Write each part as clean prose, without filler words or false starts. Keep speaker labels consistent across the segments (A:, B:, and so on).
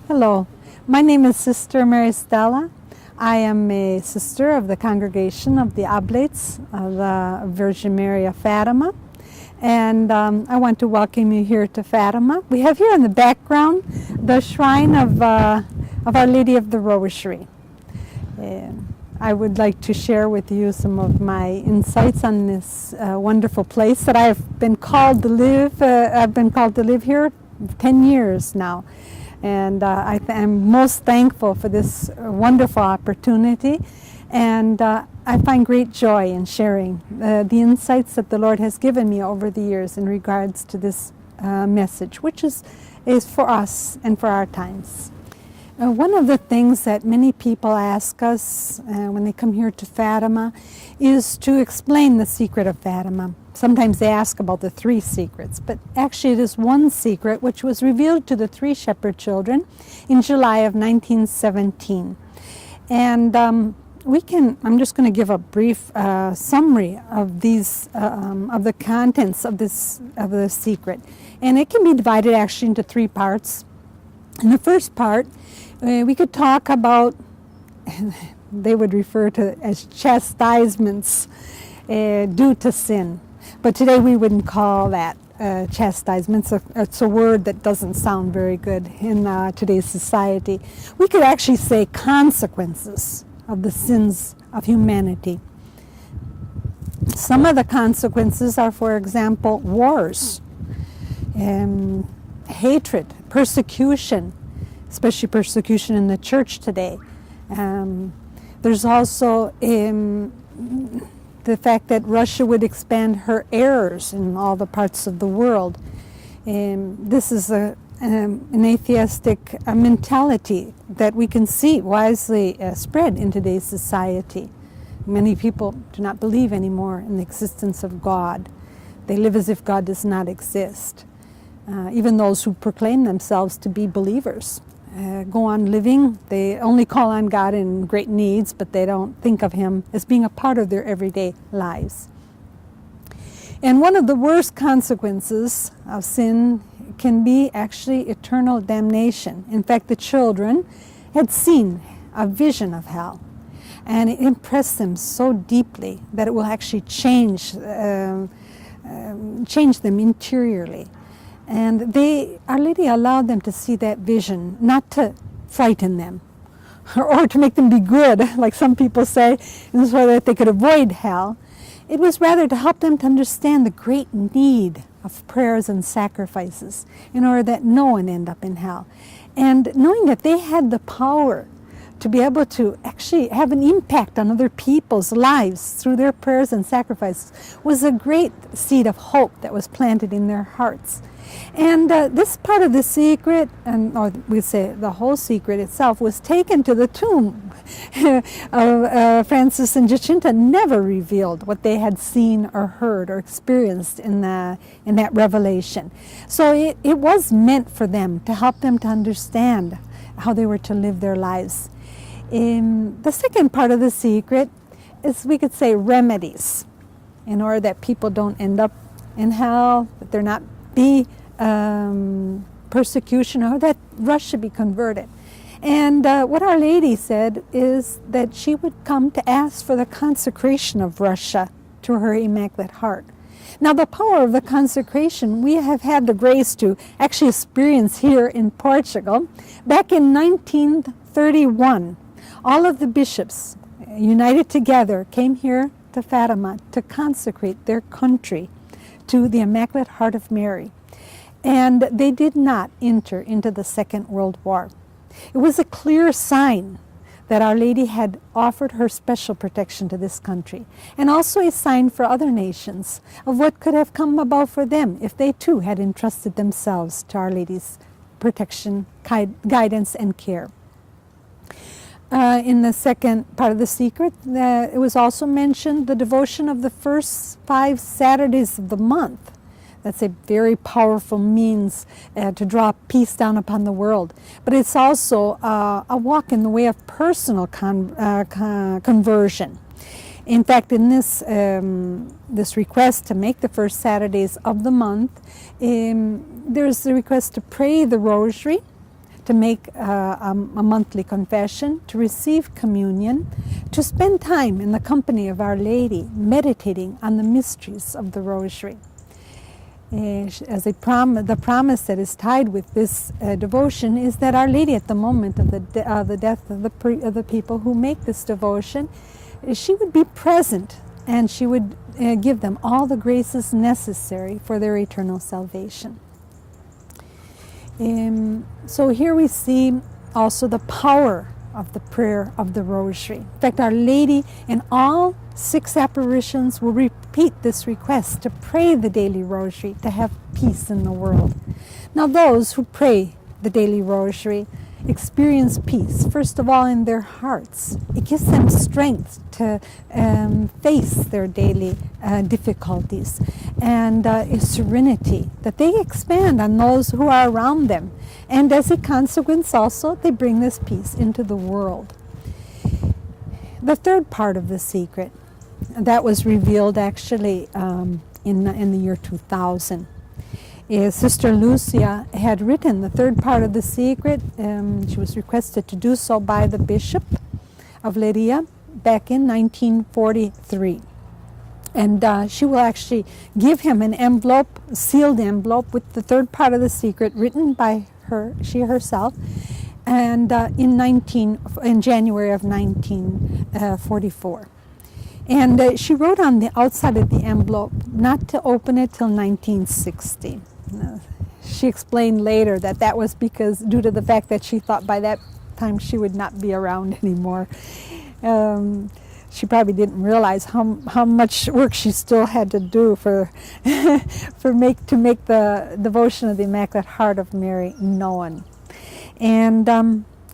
A: Hello, my name is Sister Mary Stella. I am a sister of the Congregation of the Oblates of the Virgin Mary of Fatima, and I want to welcome you here to Fatima. We have here in the background the shrine of Our Lady of the Rosary. I would like to share with you some of my insights on this wonderful place that I've been called to live. I've been called to live here 10 years now. And I'm most thankful for this wonderful opportunity, and I find great joy in sharing the insights that the Lord has given me over the years in regards to this message, which is for us and for our times. One of the things that many people ask us when they come here to Fatima is to explain the secret of Fatima. Sometimes they ask about the 3 secrets, but actually it is one secret which was revealed to the 3 shepherd children in July of 1917. And I'm just going to give a brief summary of these, of the contents of the secret. And it can be divided actually into 3 parts. In the first part, we could talk about, they would refer to as chastisements due to sin. But today we wouldn't call that chastisements. It's a word that doesn't sound very good in today's society. We could actually say consequences of the sins of humanity. Some of the consequences are, for example, wars, hatred, persecution, especially persecution in the church today. There's also the fact that Russia would expand her errors in all the parts of the world. This is an atheistic mentality that we can see wisely spread in today's society. Many people do not believe anymore in the existence of God. They live as if God does not exist. Even those who proclaim themselves to be believers go on living. They only call on God in great needs, but they don't think of Him as being a part of their everyday lives. And one of the worst consequences of sin can be actually eternal damnation. In fact, the children had seen a vision of hell, and it impressed them so deeply that it will actually change them interiorly. And Our Lady allowed them to see that vision, not to frighten them or to make them be good, like some people say, so that they could avoid hell. It was rather to help them to understand the great need of prayers and sacrifices in order that no one end up in hell. And knowing that they had the power to be able to actually have an impact on other people's lives through their prayers and sacrifices was a great seed of hope that was planted in their hearts. And this part of the secret, or we say the whole secret itself, was taken to the tomb of Francis and Jacinta, never revealed what they had seen or heard or experienced in that revelation. So it was meant for them, to help them to understand how they were to live their lives. The second part of the secret is, we could say, remedies, in order that people don't end up in hell, that there not be persecution, or that Russia be converted. And what Our Lady said is that she would come to ask for the consecration of Russia to her Immaculate Heart. Now, the power of the consecration we have had the grace to actually experience here in Portugal. Back in 1931, all of the bishops, united together, came here to Fatima to consecrate their country to the Immaculate Heart of Mary. And they did not enter into the Second World War. It was a clear sign that Our Lady had offered her special protection to this country, and also a sign for other nations of what could have come about for them if they too had entrusted themselves to Our Lady's protection, guidance, and care. In the second part of the secret, it was also mentioned the devotion of the first 5 Saturdays of the month. That's a very powerful means to draw peace down upon the world. But it's also a walk in the way of personal conversion. In fact, in this request to make the first Saturdays of the month, there's the request to pray the Rosary, to make a monthly confession, to receive communion, to spend time in the company of Our Lady, meditating on the mysteries of the Rosary. As the promise that is tied with this devotion is that Our Lady, at the moment of the death of the people who make this devotion, she would be present and she would give them all the graces necessary for their eternal salvation. So here we see also the power of the prayer of the Rosary. In fact, Our Lady in all 6 apparitions will repeat this request to pray the daily Rosary, to have peace in the world. Now those who pray the daily Rosary experience peace, first of all, in their hearts. It gives them strength to face their daily difficulties, and a serenity that they expand on those who are around them. And as a consequence also, they bring this peace into the world. The third part of the secret, that was revealed actually in the year 2000. Sister Lucia had written the third part of the secret. She was requested to do so by the Bishop of Leiria back in 1943. And she will actually give him an envelope, a sealed envelope, with the third part of the secret written by her, she herself, and in January of 1944. And she wrote on the outside of the envelope not to open it till 1960. She explained later that that was because due to the fact that she thought by that time she would not be around anymore. She probably didn't realize how much work she still had to do to make the devotion of the Immaculate Heart of Mary known. And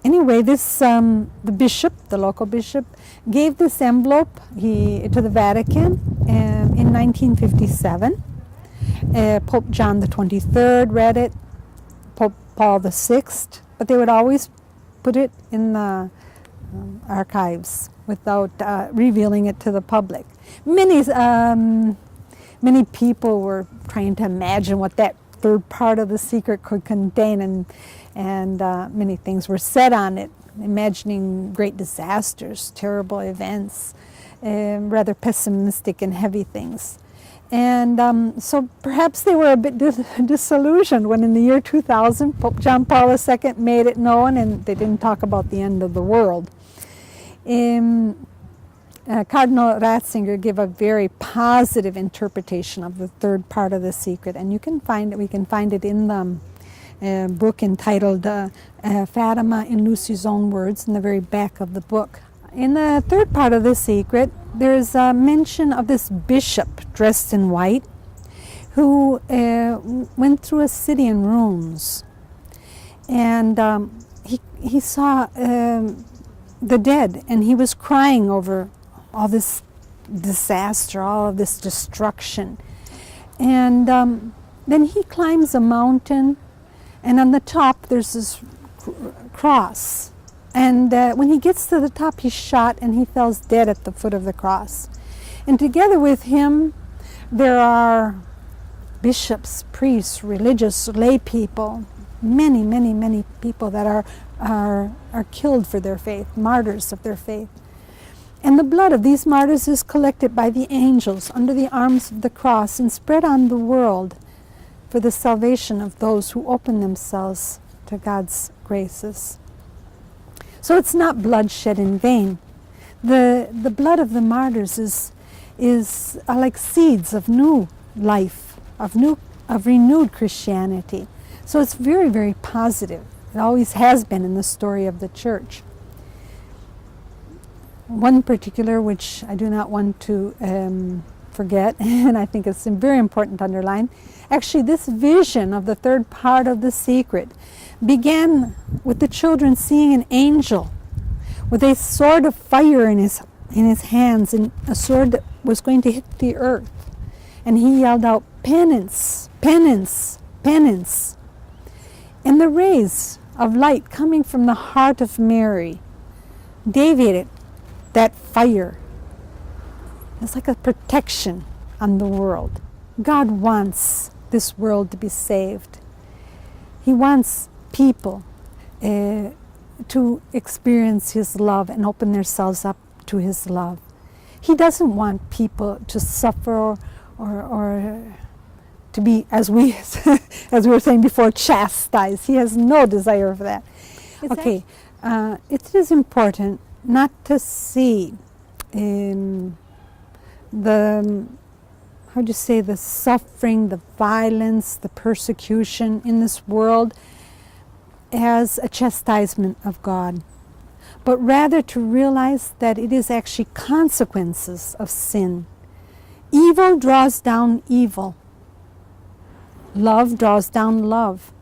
A: anyway, this the bishop, the local bishop, gave this envelope to the Vatican in 1957. Pope John the 23rd read it, Pope Paul the 6th, but they would always put it in the archives without revealing it to the public. Many people were trying to imagine what that third part of the secret could contain, and many things were said on it, imagining great disasters, terrible events, rather pessimistic and heavy things. And so perhaps they were a bit disillusioned when in the year 2000 Pope John Paul II made it known, and they didn't talk about the end of the world. Cardinal Ratzinger gave a very positive interpretation of the third part of the secret, and we can find it in the book entitled Fatima in Lucy's Own Words, in the very back of the book. In the third part of the secret, there's a mention of this bishop dressed in white who went through a city in ruins, and he saw the dead, and he was crying over all this disaster, all of this destruction. And then he climbs a mountain, and on the top there's this cross. And when he gets to the top, he's shot and he falls dead at the foot of the cross. And together with him, there are bishops, priests, religious, lay people, many, many, many people that are killed for their faith, martyrs of their faith. And the blood of these martyrs is collected by the angels under the arms of the cross and spread on the world for the salvation of those who open themselves to God's graces. So it's not blood shed in vain. The blood of the martyrs is like seeds of new life, of renewed Christianity. So it's very, very positive. It always has been in the story of the Church. One particular, which I do not want to forget, and I think it's very important to underline, actually this vision of the third part of the secret began with the children seeing an angel with a sword of fire in his hands, and a sword that was going to hit the earth. And he yelled out, "Penance, penance, penance." And the rays of light coming from the heart of Mary deviated that fire. It's like a protection on the world. God wants this world to be saved. He wants people to experience His love and open themselves up to His love. He doesn't want people to suffer or to be, as we were saying before, chastised. He has no desire for that. Okay, it is important not to see the suffering, the violence, the persecution in this world as a chastisement of God, but rather to realize that it is actually consequences of sin. Evil draws down evil. Love draws down love.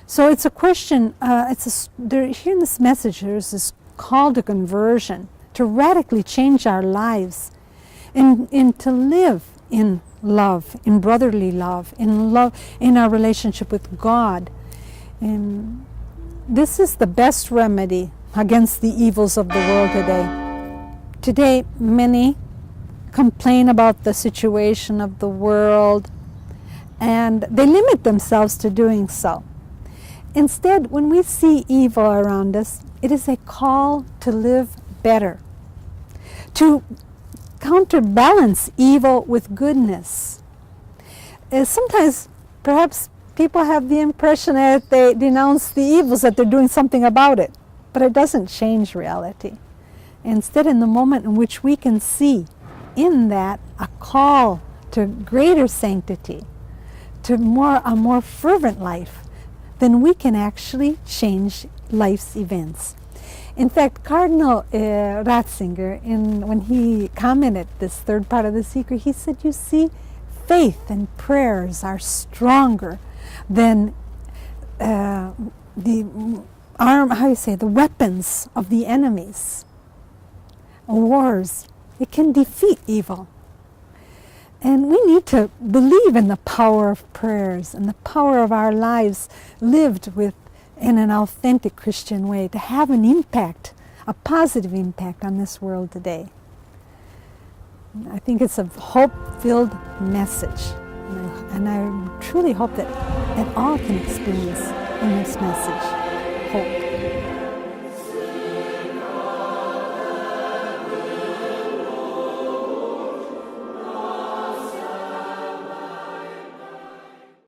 A: So it's a question, here in this message there's this call to conversion, to radically change our lives, and to live in love, in brotherly love, in our relationship with God. And this is the best remedy against the evils of the world today. Today, many complain about the situation of the world, and they limit themselves to doing so. Instead, when we see evil around us, it is a call to live better, to counterbalance evil with goodness. Sometimes, perhaps, people have the impression that they denounce the evils, that they're doing something about it, but it doesn't change reality. Instead, in the moment in which we can see in that a call to greater sanctity, to a more fervent life, then we can actually change life's events. In fact, Cardinal Ratzinger, when he commented this third part of the secret, he said, you see, faith and prayers are stronger than the weapons of the enemies. Wars, it can defeat evil. And we need to believe in the power of prayers and the power of our lives lived in an authentic Christian way, to have an impact, a positive impact on this world today. I think it's a hope-filled message. And I truly hope that all can experience in this message hope.